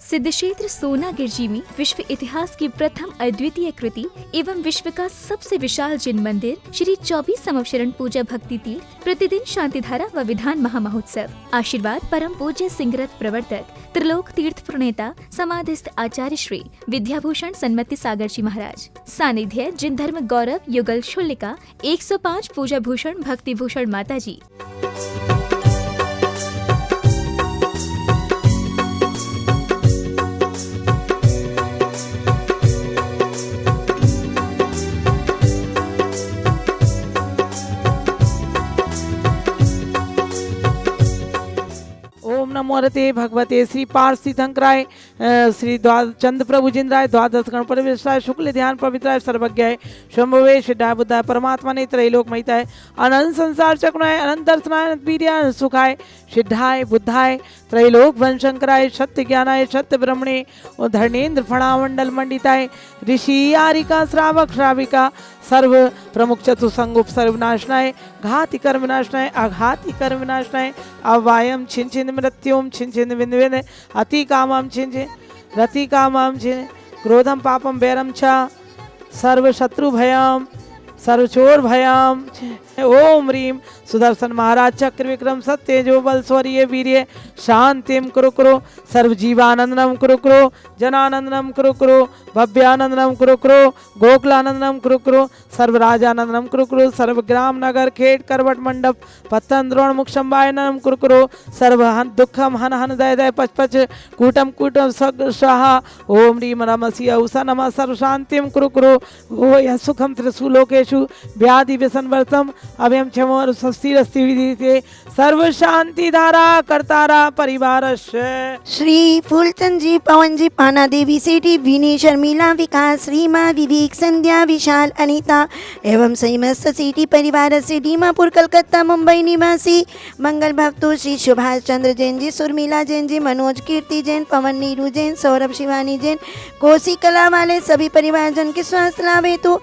सिद्ध क्षेत्र सोनागिर जी में विश्व इतिहास की प्रथम अद्वितीय कृति एवं विश्व का सबसे विशाल जिन मंदिर श्री 24 समवशरण पूजा भक्ति तीर्थ प्रतिदिन शांतिधारा व विधान महामहोत्सव। आशीर्वाद परम पूज्य सिंहरथ प्रवर्तक त्रिलोक तीर्थ प्रणेता समाधिस्थ आचार्य श्री विद्याभूषण सन्मति सागर जी महाराज। सानिध्य जिन धर्म गौरव युगल शुल्लिका 105 पूजा भूषण भक्ति भूषण माता जी। ओम नमो रते भगवते श्री पार्थिशंकराय श्री चंद्र प्रभु जिंद्राय द्वादश गण परमेश्वराय शुक्ल ध्यान पवित्राय सर्वज्ञाय शंभवे सिद्धाय बुद्धाय परमात्मा ने त्रैलोक महिताय अनंत संसार चक्राय अनंत दर्शनाय वीर्याय सुखाय सिद्धाय बुद्धाय त्रैलोक वंशंकराय सत्य ज्ञानाय सत्य ब्रह्मणे धर्णेन्द्र फणामंडल मंडिताय ऋषि आरिका श्रावक श्राविका सर्व प्रमुख चतुसंगुप सर्वनाशनाय घाति कर्म विनाशनाय आघाति कर्म विनाशनाय अवायम छिन छिन मृत्युम छिन छिन विन विन अति कामम छिन छिन रति कामम छिन क्रोधम पापम बैरम छ सर्व शत्रु भयम सर्वचोर भयम। ओम ह्रीम सुदर्शन महाराज चक्र विक्रम सत्यजो बल स्वरीय वीर्य शांतिम कुरु कुरु सर्व जीवानंदनम कुरु कुरु जनानंदनम कुरु कुरु भव्यानंदनम कुरु कुरु गोकुलानंदनम कुरु कुरु सर्व राजानंदनम कुरु कुरु सर्व ग्राम नगर खेत करवट मंडप पत्तन द्रोण मुख संवायनम कुरु कुरु सर्व हन दुखम हन हन दय दय पच पच कूटम कूटम सग स्वाहा। ओम ह्रीम नमः उषा नमः सर्व शांतिम कुरु कुरु ओ यह सुखम त्रिशूलोकेषु व्याधि व्यसन वर्तम अभयम क्षमो स्वस्तिरस्ति विदिते सर्व शांति धारा करतारा परिवार। श्री फूलचंद जी पवन जी पाना देवी सेठी विनी शर्मिला विकास रीमा विवेक संध्या विशाल अनीता एवं समस्त सेठी परिवार से दीमापुर कलकत्ता मुंबई निवासी मंगल भक्तों श्री सुभाष चंद्र जैन जी सुरमिला जैन जी मनोज कीर्ति जैन पवन नीरू जैन सौरभ शिवानी जैन कोसी कला वाले सभी परिवारजन के स्वास्थ्य लाभ हेतु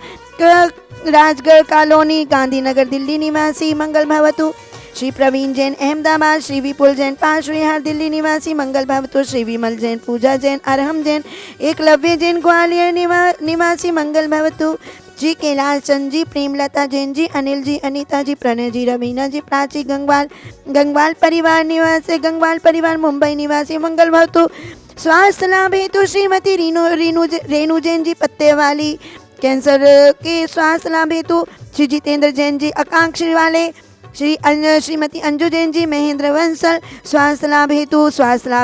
राजगढ़ कॉलोनी गांधीनगर दिल्ली निवासी मंगल भवतु श्री प्रवीण जैन अहमदाबाद श्री विपुल जैन पांच विहार दिल्ली निवासी मंगल भवतु श्री विमल जैन पूजा जैन अरहम जैन एकलव्य जैन ग्वालियर निवासी मंगल भवतु जी कैलाश चंद जी प्रेमलता जैन जी अनिल जी अनीता जी प्रणय जी रवीना जी प्राची गंगवाल परिवार निवासी गंगवाल परिवार मुंबई निवासी मंगल भवतु स्वास्थ्य लाभ हेतु श्रीमती रेणु जैन जी पत्ते वाली कैंसर के स्वास्थ्य लाभ हेतु श्री जितेंद्र जैन जी आकांक्षी वाले श्रीमती अंजू जैन जी महेंद्र वंसल स्वास्थ्य लाभ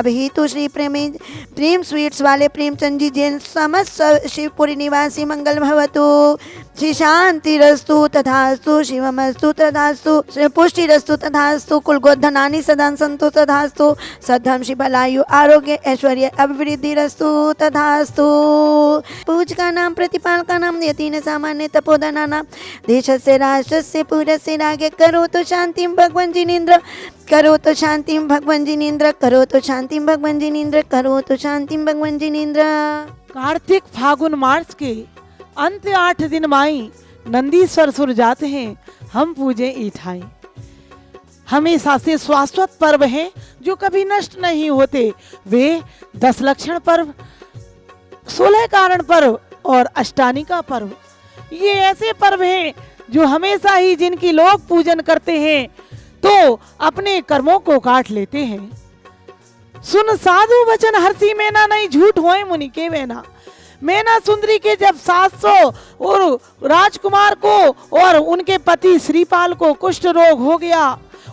हेतु श्री प्रेम स्वीट्स वाले प्रेमचंद जी जैन समस्त शिवपुरी निवासी मंगल भवतु श्री शांति रस्तु तथास्तु शिवमस्तु तथास्तु पुष्टि रस्तु तथास्तु कुल गोधनानि सदान संतु तथास्तु सद्धम शिव भलायु आरोग्य ऐश्वर्य अभिवृद्धि रस्तु तथास्तु। पूज का नाम प्रतिपाल का नाम यतीन सामान्य तपोधना नाम देश से राष्ट्र से पूर्व से रागे करो तो शांति भगवान जिनेन्द्र करो तो शांति भगवान जिनेन्द्र करो तो शांति भगवान जिनेन्द्र करो तो शांति भगवान जिनेन्द्र। कार्तिक फागुन मार्च के अंत 8 दिन माई नंदीश्वर सुर जाते हैं हम पूजे ईठाई। हमेशा से शाश्वत पर्व हैं जो कभी नष्ट नहीं होते। वे 10 लक्षण पर्व 16 कारण पर्व और अष्टानिका पर्व ये ऐसे पर्व हैं जो हमेशा ही जिनकी लोग पूजन करते हैं तो अपने कर्मों को काट लेते हैं। सुन साधु वचन हर्षी मैना नहीं झूठ होए मुनि के मैना। मैना सुंदरी के जब 700 और राजकुमार को और उनके पति श्रीपाल को कुष्ठ रोग हो गया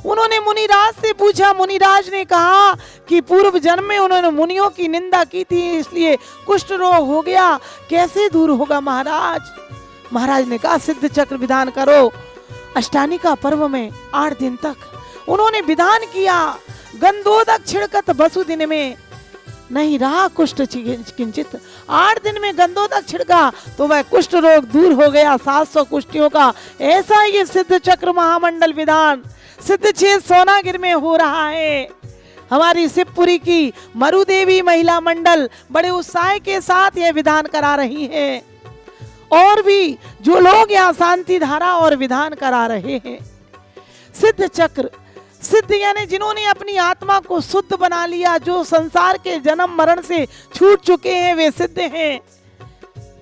उन्होंने मुनिराज से पूछा। मुनिराज ने कहा कि पूर्व जन्म में उन्होंने मुनियों की निंदा की थी इसलिए कुष्ठ रोग हो गया, कैसे दूर होगा महाराज। महाराज ने कहा सिद्ध चक्र विधान करो। अष्टानिका पर्व में 8 दिन तक उन्होंने विधान किया। गंधोदक छिड़कत बसु दिन में नहीं रहा कुष्ठ किंचित। 8 दिन में गंधोदक छिड़का तो वह कुष्ठ रोग दूर हो गया 700 कुष्ठियों का। ऐसा ये सिद्ध चक्र महामंडल विधान सिद्ध क्षेत्र सोनागिर में हो रहा है। हमारी शिवपुरी की मरुदेवी महिला मंडल बड़े उत्साह के साथ यह विधान करा रही है और भी जो लोग यहाँ शांति धारा और विधान करा रहे हैं। सिद्ध चक्र सिद्ध यानी जिन्होंने अपनी आत्मा को शुद्ध बना लिया, जो संसार के जन्म मरण से छूट चुके हैं, वे सिद्ध हैं।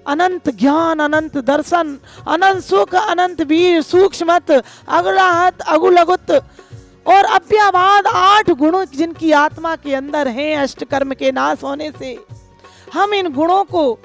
अनंत ज्ञान, अनंत दर्शन, अनंत सुख, अनंत वीर, सूक्ष्मत, अगुलाहत, अगुलगुत और अव्ययवाद, 8 गुण जिनकी आत्मा के अंदर हैं। अष्टकर्म के नाश होने से हम इन गुणों को,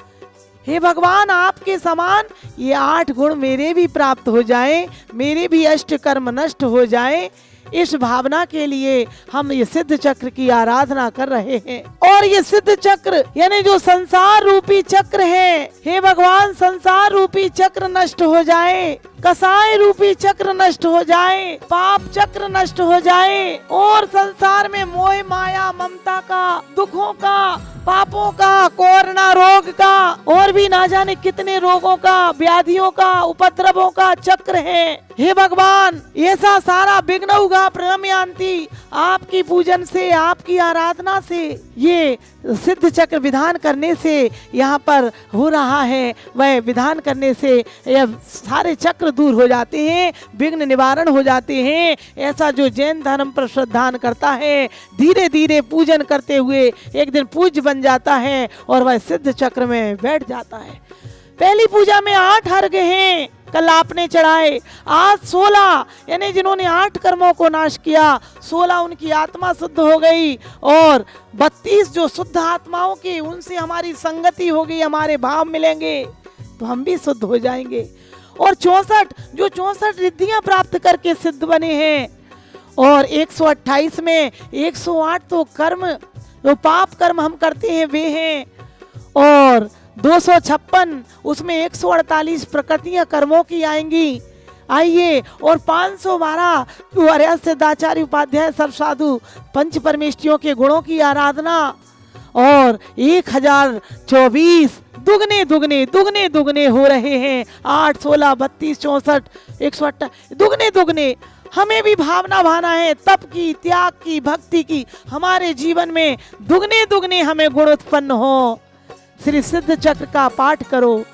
हे भगवान आपके समान ये 8 गुण मेरे भी प्राप्त हो जाएं, मेरे भी अष्टकर्म नष्ट हो जाएं, इस भावना के लिए हम ये सिद्ध चक्र की आराधना कर रहे हैं। और ये सिद्ध चक्र यानी जो संसार रूपी चक्र है, हे भगवान संसार रूपी चक्र नष्ट हो जाए, कसाय रूपी चक्र नष्ट हो जाए, पाप चक्र नष्ट हो जाए और संसार में मोह माया ममता का, दुखों का, पापों का, कोरोना रोग का और भी ना जाने कितने रोगों का, व्याधियों का, उपद्रवों का चक्र है। हे भगवान ऐसा सारा विघ्न उगा प्रणम्यांति आपकी पूजन से, आपकी आराधना से, ये सिद्ध चक्र विधान करने से यहाँ पर हो रहा है, वह विधान करने से यह सारे चक्र दूर हो जाते हैं, विघ्न निवारण हो जाते हैं। ऐसा जो जैन धर्म पर श्रद्धान करता है, धीरे धीरे पूजन करते हुए एक दिन पूज्य बन जाता है और वह सिद्ध चक्र में बैठ जाता है। पहली पूजा में 8 अर्घ हैं, कल आपने चढ़ाए, आज 16 यानी जिन्होंने 8 कर्मों को नाश किया, 16 उनकी आत्मा शुद्ध हो गई और 32 जो शुद्ध आत्माओं की, उनसे हमारी संगति हो गई, हमारे भाव मिलेंगे तो हम भी शुद्ध हो जाएंगे। और 64 जो 64 रिद्धियां प्राप्त करके सिद्ध बने हैं और 128 में 108 तो कर्म, जो पाप कर्म हम करते हैं वे हैं और 256 उसमें 148 प्रकृतियां कर्मों की आएंगी। आइए और 512 सिद्धाचार्य उपाध्याय सब साधु पंच परमेष्टियों के गुणों की आराधना और 1024 दुगने दुगने दुगने दुगने हो रहे हैं। 8, 16, 32, 64, 128 दुगने दुगने। हमें भी भावना भाना है तप की, त्याग की, भक्ति की, हमारे जीवन में दुगने दुगने हमें गुण उत्पन्न हो। श्री सिद्ध चक्र का पाठ करो,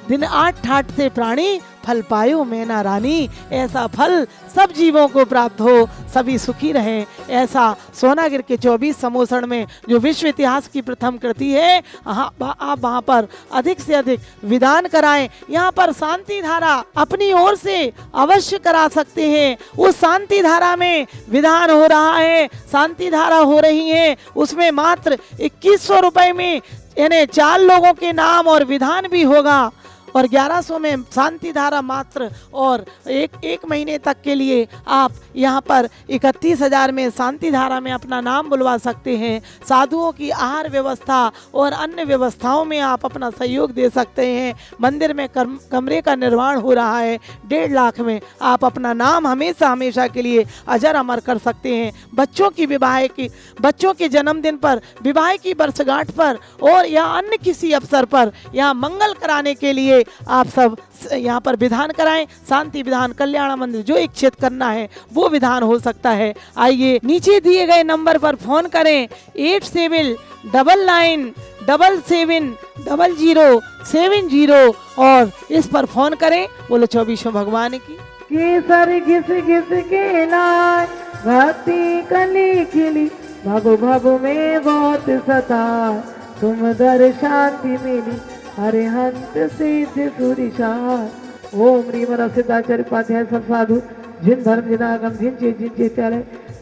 दिन 8 ठाट से प्राणी फल पायो मैना रानी। ऐसा फल सब जीवों को प्राप्त हो, सभी सुखी रहें। ऐसा सोनागिर के 24 समोसण में जो विश्व इतिहास की प्रथम कृति है, आप वहाँ पर अधिक से अधिक विधान कराएं। यहाँ पर शांति धारा अपनी ओर से अवश्य करा सकते हैं। उस शांति धारा में विधान हो रहा है, शांति धारा हो रही है, उसमें मात्र 2100 रुपए में यानी 4 लोगों के नाम और विधान भी होगा और 1100 में शांति धारा मात्र और एक महीने तक के लिए आप यहाँ पर 31,000 में शांति धारा में अपना नाम बुलवा सकते हैं। साधुओं की आहार व्यवस्था और अन्य व्यवस्थाओं में आप अपना सहयोग दे सकते हैं। मंदिर में कमरे का निर्माण हो रहा है, 1.5 लाख में आप अपना नाम हमेशा हमेशा के लिए अजर अमर कर सकते हैं। बच्चों के जन्मदिन पर, विवाह की वर्षगांठ पर और या अन्य किसी अवसर पर यहाँ मंगल कराने के लिए आप सब यहाँ पर विधान कराएं। शांति विधान, कल्याण मंदिर, जो इच्छित करना है वो विधान हो सकता है। आइए नीचे दिए गए नंबर पर फोन करें 8799770070 और इस पर फोन करें। बोलो 24 भगवान की। केसर घिस घिस के लाए भक्ति कली खिली, भागो भागो में बहुत सताए, तुम दर शांति मिली, हरे हंत सिद्ध सुरिशार। ओम ह्रीम सिद्धाचार्य उपाध्याय सब साधु जिन धर्म जिनागम जिन चेत्यालय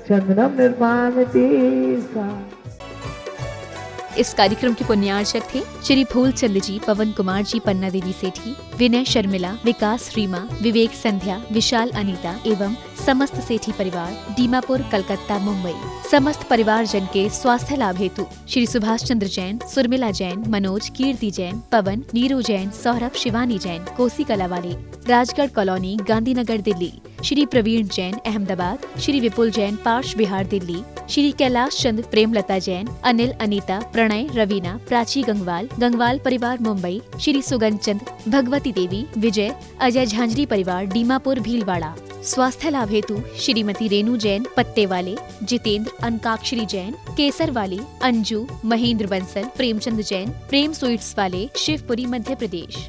चंदनम निर्माण तीसा। इस कार्यक्रम के पुण्यार्चक थे श्री फूलचंद जी, पवन कुमार जी, पन्ना देवी सेठी, विनय शर्मिला, विकास रीमा, विवेक संध्या, विशाल अनीता एवं समस्त सेठी परिवार, दीमापुर, कलकत्ता, मुंबई। समस्त परिवार जन के स्वास्थ्य लाभ हेतु श्री सुभाष चंद्र जैन, सुरमिला जैन, मनोज, कीर्ति जैन, पवन, नीरू जैन, सौरभ, शिवानी जैन, कोसी कलावाली, राजगढ़ कॉलोनी, गांधीनगर, दिल्ली। श्री प्रवीण जैन, अहमदाबाद। श्री विपुल जैन, पार्श बिहार, दिल्ली। श्री कैलाश चंद, प्रेमलता जैन, अनिल, अनीता, प्रणय, रवीना, प्राची गंगवाल परिवार, मुंबई। श्री सुगन चंद, भगवती देवी, विजय, अजय झांझरी परिवार, दीमापुर, भीलवाड़ा। स्वास्थ्य लाभ हेतु श्रीमती रेणु जैन, पत्ते वाले, जितेंद्र, अनकाक्षरी जैन, केसर वाले, अंजू, महेंद्र बंसल, प्रेमचंद जैन, प्रेम स्वीट्स वाले, शिवपुरी, मध्य प्रदेश।